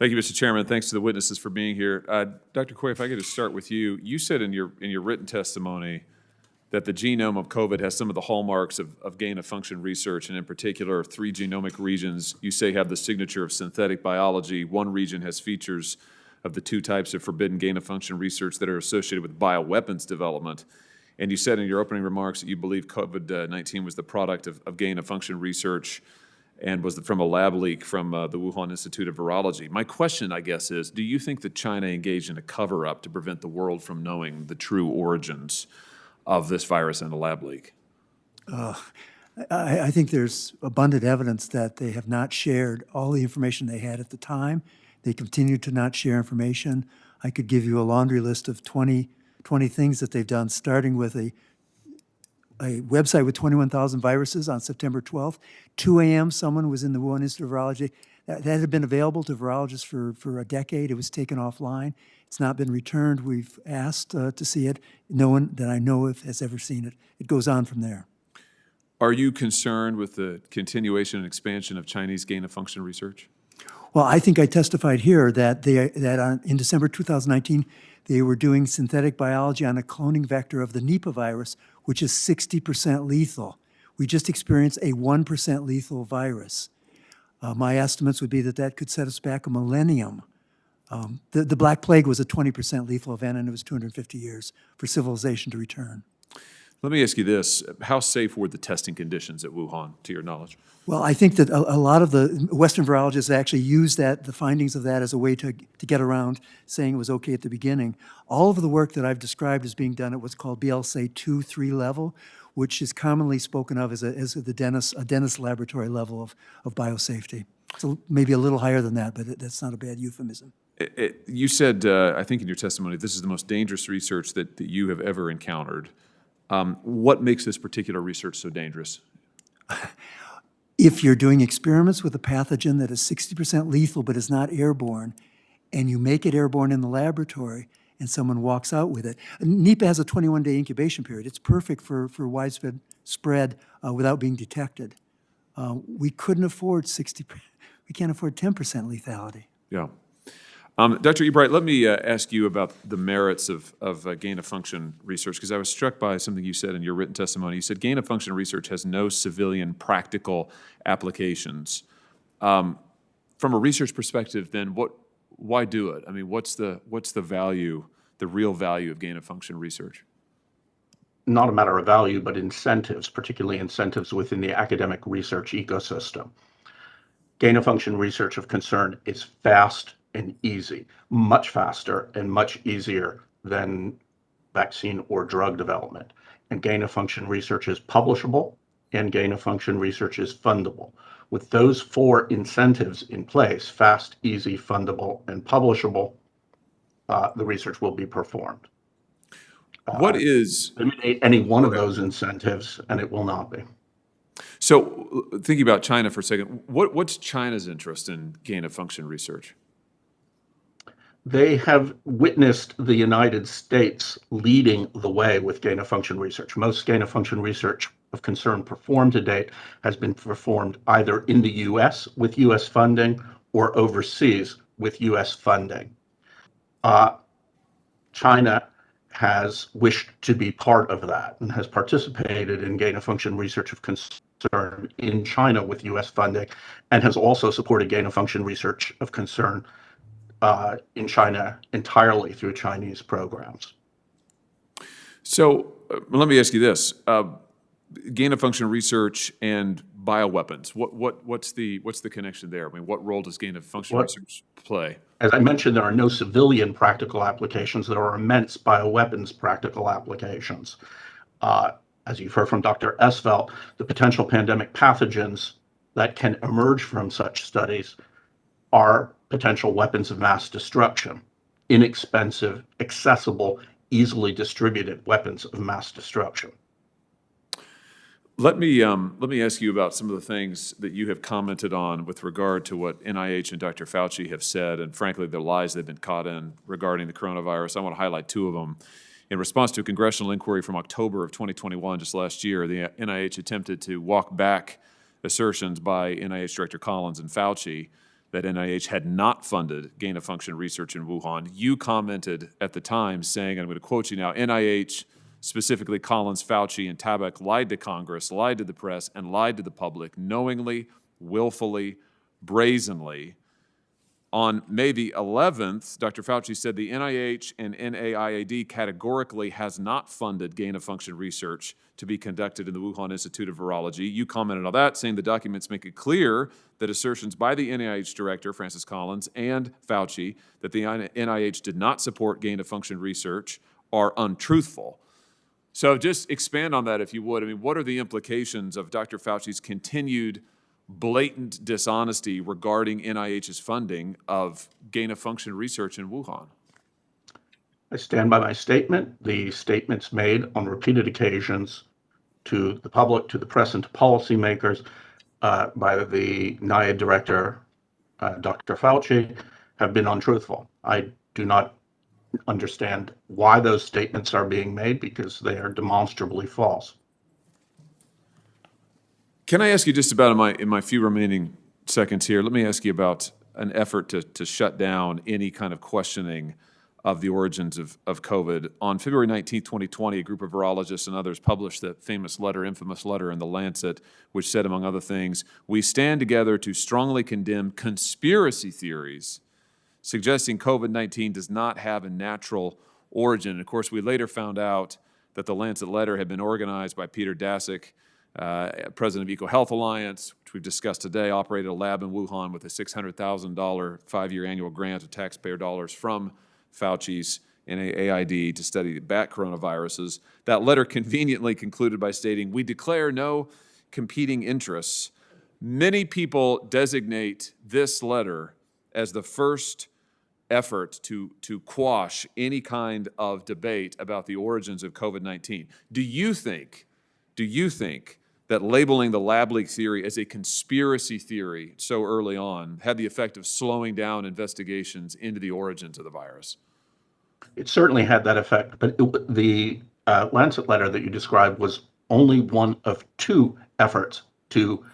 Thank you, Mr. Chairman. Thanks to the witnesses for being here. Dr. Quay, if I could just start with you. You said in your written testimony that the genome of COVID has some of the hallmarks of gain-of-function research, and in particular, 3 genomic regions you say have the signature of synthetic biology. One region has features of the 2 types of forbidden gain-of-function research that are associated with bioweapons development. And you said in your opening remarks that you believe COVID-19 was the product of gain-of-function research and was from a lab leak from the Wuhan Institute of Virology. My question, I guess, is do you think that China engaged in a cover-up to prevent the world from knowing the true origins of this virus and a lab leak? I think there's abundant evidence that they have not shared all the information they had at the time. They continue to not share information. I could give you a laundry list of 20 things that they've done, starting with a website with 21,000 viruses on September 12th. 2 a.m., someone was in the Wuhan Institute of Virology. That had been available to virologists for a decade. It was taken offline. It's not been returned. We've asked to see it. No one that I know of has ever seen it. It goes on from there. Are you concerned with the continuation and expansion of Chinese gain-of-function research? Well, I think I testified here that in December 2019, they were doing synthetic biology on a cloning vector of the Nipah virus, which is 60% lethal. We just experienced a 1% lethal virus. My estimates would be that could set us back a millennium. The Black Plague was a 20% lethal event, and it was 250 years for civilization to return. Let me ask you this. How safe were the testing conditions at Wuhan, to your knowledge? Well, I think that a lot of the Western virologists actually used the findings of that as a way to get around saying it was okay at the beginning. All of the work that I've described as being done at what's called BLSA 2-3 level, which is commonly spoken of as a dentist laboratory level of biosafety. So maybe a little higher than that, but that's not a bad euphemism. You said, I think in your testimony, this is the most dangerous research that you have ever encountered. What makes this particular research so dangerous? If you're doing experiments with a pathogen that is 60% lethal but is not airborne, and you make it airborne in the laboratory, and someone walks out with it. Nipah has a 21-day incubation period. It's perfect for widespread spread without being detected. We couldn't afford we can't afford 10% lethality. Yeah. Dr. Ebright, let me ask you about the merits of gain-of-function research, because I was struck by something you said in your written testimony. You said gain-of-function research has no civilian practical applications. From a research perspective, then, why do it? I mean, what's the value, the real value of gain-of-function research? Not a matter of value, but incentives, particularly incentives within the academic research ecosystem. Gain-of-function research of concern is fast and easy, much faster and much easier than vaccine or drug development. And gain-of-function research is publishable, and gain-of-function research is fundable. With those 4 incentives in place, fast, easy, fundable, and publishable, the research will be performed. Eliminate any one of those incentives, and it will not be. So thinking about China for a second, what's China's interest in gain-of-function research? They have witnessed the United States leading the way with gain-of-function research. Most gain-of-function research of concern performed to date has been performed either in the U.S. with U.S. funding or overseas with U.S. funding. China has wished to be part of that and has participated in gain-of-function research of concern in China with U.S. funding, and has also supported gain-of-function research of concern in China entirely through Chinese programs. So let me ask you this: gain-of-function research and bioweapons. What's the connection there? I mean, what role does gain-of-function research play? As I mentioned, there are no civilian practical applications. There are immense bioweapons practical applications. As you've heard from Dr. Esvelt, the potential pandemic pathogens that can emerge from such studies are potential weapons of mass destruction, inexpensive, accessible, easily distributed weapons of mass destruction. Let me ask you about some of the things that you have commented on with regard to what NIH and Dr. Fauci have said, and frankly, the lies they've been caught in regarding the coronavirus. I want to highlight 2 of them. In response to a congressional inquiry from October of 2021, just last year, the NIH attempted to walk back assertions by NIH Director Collins and Fauci that NIH had not funded gain-of-function research in Wuhan. You commented at the time saying, and I'm going to quote you now, NIH, specifically Collins, Fauci, and Tabak, lied to Congress, lied to the press, and lied to the public knowingly, willfully, brazenly. On May the 11th, Dr. Fauci said the NIH and NIAID categorically has not funded gain-of-function research to be conducted in the Wuhan Institute of Virology. You commented on that, saying the documents make it clear that assertions by the NIH director, Francis Collins, and Fauci that the NIH did not support gain-of-function research are untruthful. So just expand on that if you would. I mean, what are the implications of Dr. Fauci's continued blatant dishonesty regarding NIH's funding of gain-of-function research in Wuhan? I stand by my statement. The statements made on repeated occasions to the public, to the press, and to policymakers by the NIAID director, Dr. Fauci, have been untruthful. I do not understand why those statements are being made because they are demonstrably false. Can I ask you just about, in my few remaining seconds here, let me ask you about an effort to shut down any kind of questioning of the origins of COVID. On February 19, 2020, a group of virologists and others published the famous letter, infamous letter in The Lancet, which said, among other things, "We stand together to strongly condemn conspiracy theories suggesting COVID-19 does not have a natural origin." And of course, we later found out that the Lancet letter had been organized by Peter Daszak, president of EcoHealth Alliance, which we've discussed today, operated a lab in Wuhan with a $600,000 5-year annual grant of taxpayer dollars from Fauci's NIAID to study bat coronaviruses. That letter conveniently concluded by stating, "We declare no competing interests." Many people designate this letter as the first effort to quash any kind of debate about the origins of COVID-19. Do you think that labeling the lab leak theory as a conspiracy theory so early on had the effect of slowing down investigations into the origins of the virus? It certainly had that effect, but the Lancet letter that you described was only one of two efforts to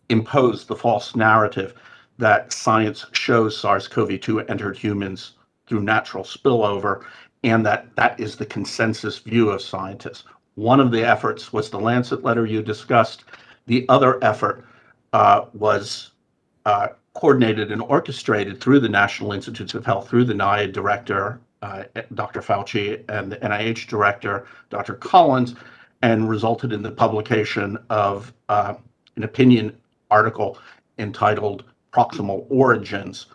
impose the false narrative that science shows SARS-CoV-2 entered humans through natural spillover, and that is the consensus view of scientists. One of the efforts was the Lancet letter you discussed. The other effort was coordinated and orchestrated through the National Institutes of Health, through the NIAID director, Dr. Fauci, and the NIH director, Dr. Collins, and resulted in the publication of an opinion article entitled "Proximal Origins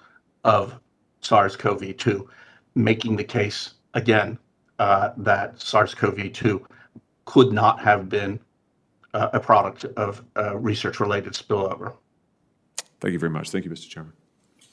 of SARS-CoV-2," making the case, again, that SARS-CoV-2 could not have been a product of research-related spillover. Thank you very much. Thank you, Mr. Chairman.